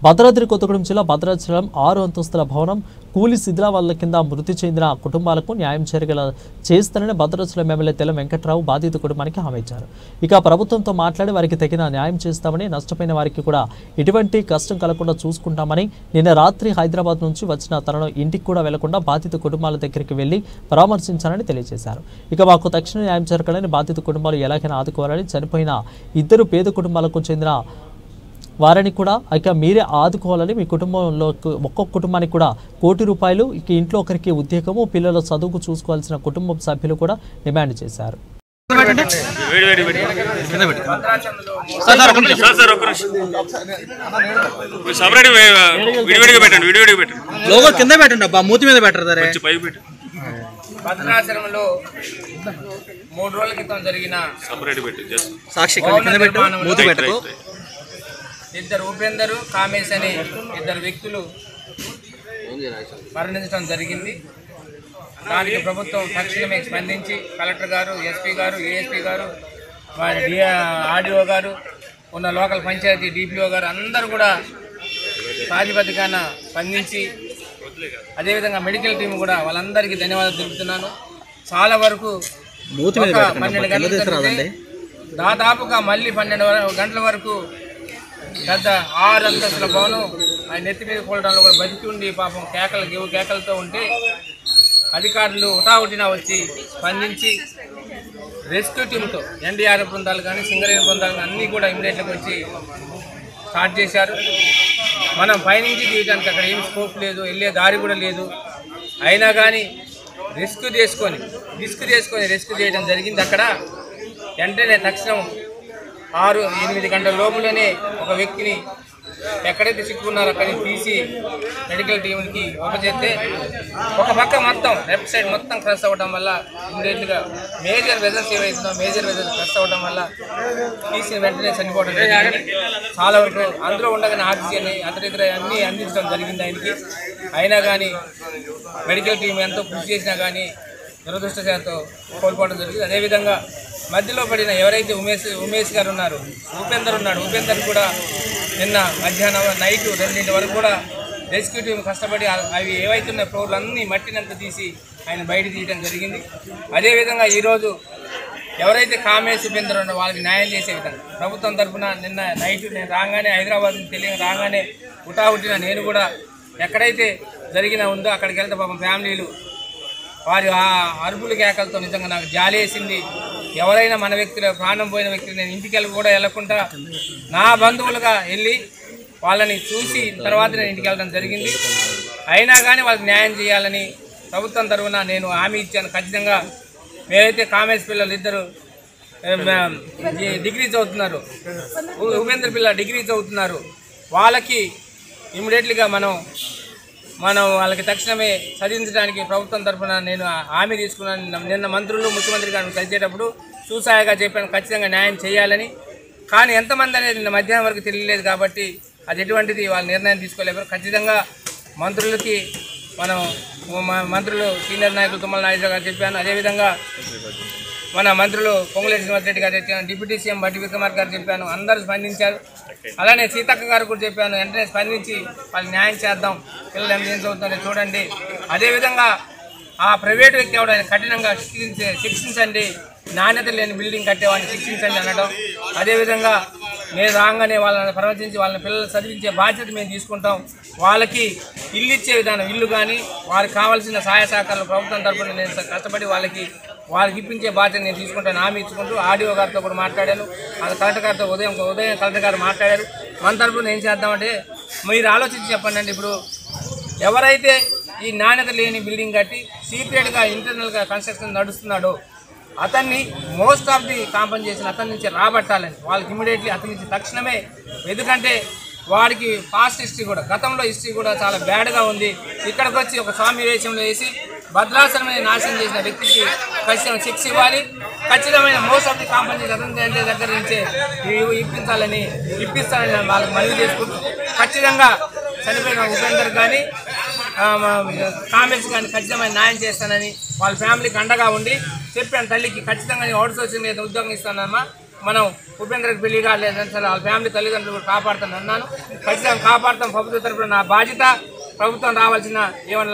భద్రాద్రి కొత్తగూడెం జిల్లా భద్రాచలం 6 అంతస్తుల భవనం కూలి శిథిలావస్థ కింద మృతి చెందిన కుటుంబాలకు న్యాయం చేస్తానని భద్రాచలం ఎమ్మెల్యే తెల్ల వెంకట్రావు బాధిత కుటుంబానికి హామీ ఇచ్చారు. ఇక ప్రభుత్వంతో మాట్లాడి వారికి తగిన న్యాయం చేస్తామని, నష్టపోయిన వారికి కూడా ఎటువంటి కష్టం కలగకుండా చూసుకుంటామని, నిన్న రాత్రి హైదరాబాద్ నుంచి వచ్చిన తనను ఇంటికి కూడా వెళ్లకుండా బాధిత కుటుంబాల దగ్గరికి వెళ్లి పరామర్శించాలని తెలియజేశారు. ఇక మాకు తక్షణ న్యాయం జరగాలని, బాధిత కుటుంబాలు ఎలాగైనా ఆదుకోవాలని, చనిపోయిన 2 పేద కుటుంబాలకు చెందిన వారిని కూడా ఇక మీరే ఆదుకోవాలని, మీ కుటుంబంలో ఒక్కొక్క కుటుంబానికి కూడా ₹1 కోటి, ఇక ఇంట్లో ఒకరికి ఉద్యోగము, పిల్లల చదువుకు చూసుకోవాల్సిన కుటుంబం సభ్యులు కూడా డిమాండ్ చేశారు. భద్రాచలంలో 3 రోజుల క్రితం జరిగిన ఇద్దరు ఉపేందరు, కామేశ్ అనే 2 వ్యక్తులు మరణించడం జరిగింది. దానికి ప్రభుత్వం తక్షణమే స్పందించి కలెక్టర్ గారు, ఎస్పీ గారు, ఏఎస్పీ గారు, ఆర్డీఓ గారు, ఉన్న లోకల్ పంచాయతీ డిపిఓ గారు అందరూ కూడా ప్రాతిపదికన స్పందించి, అదేవిధంగా మెడికల్ టీం కూడా వాళ్ళందరికీ ధన్యవాదాలు తెలుపుతున్నాను. చాలా వరకు 12 గంటల దాదాపుగా మళ్ళీ 12 గంటల వరకు పెద్ద 6 అంతస్తుల భవనం ఆయన నెత్తి మీద కూడడంలో కూడా బతికి ఉండి పాపం కేకలతో ఉంటే అధికారులు హుటాహుటిన వచ్చి స్పందించి రెస్క్యూ టీంతో ఎన్డీఆర్ఎఫ్ బృందాలు కానీ, సింగరేణి బృందాలు కానీ అన్నీ కూడా ఇమ్మీడియట్గా వచ్చి స్టార్ట్ చేశారు. మనం పైనుంచి తీయడానికి అక్కడ ఏం స్కోప్ లేదు, వెళ్ళే దారి కూడా లేదు. అయినా కానీ రెస్క్యూ చేయడం జరిగింది. అక్కడ వెంటనే తక్షణం 6-8 గంటల లోపులోనే ఒక వ్యక్తిని ఎక్కడైతే చిక్కుకున్నారో అక్కడిని తీసి మెడికల్ టీంకి ఉపజెప్తే, ఒక పక్క మొత్తం లెఫ్ట్ సైడ్ మొత్తం క్రష్ అవ్వడం వల్ల ఇమ్మీడియట్గా మేజర్ వెజల్స్ ఏవైతుందో మేజర్ వెజల్స్ క్రష్ అవ్వడం వల్ల తీసి వెంటనే చనిపోవడం జరిగింది. చాలా వరకు అందులో ఉండగానే ఆక్సిజన్ అతనితర అన్నీ అందించడం జరిగింది ఆయనకి. అయినా కానీ మెడికల్ టీం ఎంతో కృషి చేసినా కానీ దురదృష్టశాత్తు కోల్పోవడం జరిగింది. అదేవిధంగా మధ్యలో పడిన ఎవరైతే ఉమేష్ గారు ఉన్నారు, ఉపేందర్ కూడా నిన్న మధ్యాహ్నం నైట్ 2 వరకు కూడా రెస్క్యూ టీం కష్టపడి అవి ఏవైతున్న ఫ్లోర్లు అన్నీ మట్టినంతా తీసి ఆయన బయట తీయడం జరిగింది. అదేవిధంగా ఈరోజు ఎవరైతే కామేశ్, ఉపేందర్ ఉన్నారో వాళ్ళకి న్యాయం చేసే విధంగా ప్రభుత్వం తరఫున నిన్న నైట్ నేను రాగానే హైదరాబాద్ రాగానే హుటాహుటిన నేను కూడా ఎక్కడైతే ఉందో అక్కడికి వెళ్తే పాపం ఫ్యామిలీలు వారి ఆ అరుపులు కేకలతో నిజంగా నాకు జాలి వేసింది. ఎవరైనా మన వ్యక్తులు, ప్రాణం పోయిన వ్యక్తులు నేను ఇంటికి వెళ్ళకుండా నా బంధువులుగా వెళ్ళి వాళ్ళని చూసి తర్వాత నేను ఇంటికి వెళ్ళడం జరిగింది. అయినా కానీ వాళ్ళకి న్యాయం చేయాలని ప్రభుత్వం తరఫున నేను హామీ ఇచ్చాను. ఖచ్చితంగా మేమైతే కామేశ్ పిల్లలు 2 డిగ్రీ చదువుతున్నారు, ఉపేంద్ర పిల్లలు డిగ్రీ చదువుతున్నారు, వాళ్ళకి ఇమ్మీడియట్లీగా మనం వాళ్ళకి తక్షణమే చదివించడానికి ప్రభుత్వం తరఫున నేను హామీ తీసుకున్నాను. నిన్న మంత్రులు, ముఖ్యమంత్రి గారిని కలిసేటప్పుడు చూసాయగా చెప్పాను ఖచ్చితంగా న్యాయం చేయాలని. కానీ ఎంతమంది అనేది నిన్న మధ్యాహ్నం వరకు తెలియలేదు కాబట్టి అది ఎటువంటిది వాళ్ళ నిర్ణయం తీసుకోలేరు. ఖచ్చితంగా మంత్రులకి మంత్రులు సీనియర్ నాయకులు తుమ్మల నాగేశ్వరరావు గారు చెప్పాను. అదేవిధంగా మన మంత్రులు పొంగులేటి శ్రీనివాసరెడ్డి గారు చెప్పాను, డిప్యూటీ సీఎం బట్టి విక్రమార్క గారు చెప్పాను, అందరూ స్పందించారు. అలానే సీతక్క గారు కూడా చెప్పాను, వెంటనే స్పందించి వాళ్ళకి న్యాయం చేద్దాం, పిల్లలు ఏం చదువుతారో చూడండి. అదేవిధంగా ఆ ప్రైవేట్ వ్యక్తి ఎవరైనా కఠినంగా శిక్షించండి, నాణ్యత లేని బిల్డింగ్ కట్టేవాడిని శిక్షించండి అనడం. అదేవిధంగా నేను రాగానే వాళ్ళని ప్రవర్తించి వాళ్ళని పిల్లలు చదివించే బాధ్యత మేము తీసుకుంటాం. వాళ్ళకి ఇల్లు ఇచ్చే విధానం, ఇల్లు కానీ వారికి కావాల్సిన సహాయ సహకారాలు ప్రభుత్వం తరఫున నేను కష్టపడి వాళ్ళకి ఇప్పించే బాధ్యత నేను తీసుకుంటాను హామీ ఇచ్చుకుంటూ ఆర్డీఓ గారితో కూడా మాట్లాడాను. కలెక్టర్ గారితో ఉదయం కలెక్టర్ గారు మాట్లాడారు. మన తరఫున ఏం చేద్దామంటే మీరు ఆలోచించి చెప్పండి అండి. ఇప్పుడు ఎవరైతే ఈ నాణ్యత లేని బిల్డింగ్ కట్టి సీక్రెట్గా ఇంటర్నల్గా కన్స్ట్రక్షన్ నడుస్తున్నాడో అతన్ని మోస్ట్ ఆఫ్ ది కాంపన్సేషన్ అతని నుంచి రాబట్టాలని వాళ్ళకి ఇమ్మీడియట్లీ అతని నుంచి తక్షణమే. ఎందుకంటే వాడికి పాస్ట్ హిస్టరీ కూడా, గతంలో హిస్టరీ కూడా చాలా బ్యాడ్గా ఉంది. ఇక్కడికి వచ్చి ఒక స్వామి వేషంలో వేసి భద్రాచలమైన నాశనం చేసిన వ్యక్తికి ఖచ్చితంగా శిక్ష ఇవ్వాలి. ఖచ్చితమైన మోస్ట్ ఆఫ్ ది కాంపన్సేషన్ అతని దగ్గర నుంచే ఇప్పిస్తానని వాళ్ళకి మనవి చేసుకుంటూ ఖచ్చితంగా చనిపోయిన ఉపేందర్ కానీ కామెంట్స్ కానీ ఖచ్చితమైన న్యాయం చేస్తానని వాళ్ళ ఫ్యామిలీకి అండగా ఉండి చెప్పాను. తల్లికి ఖచ్చితంగా నేను అవుట్ సోర్సింగ్ ఉద్యోగం ఇస్తానమ్మా, మనం ఉపేంద్రకి పెళ్లి కాలేదని వాళ్ళ ఫ్యామిలీ తల్లిదండ్రులు కూడా కాపాడుతాను అన్నాను. ఖచ్చితంగా కాపాడుతాం. ప్రభుత్వం తరఫున నా బాధ్యత. ప్రభుత్వం రావాల్సిన ఏమన్నా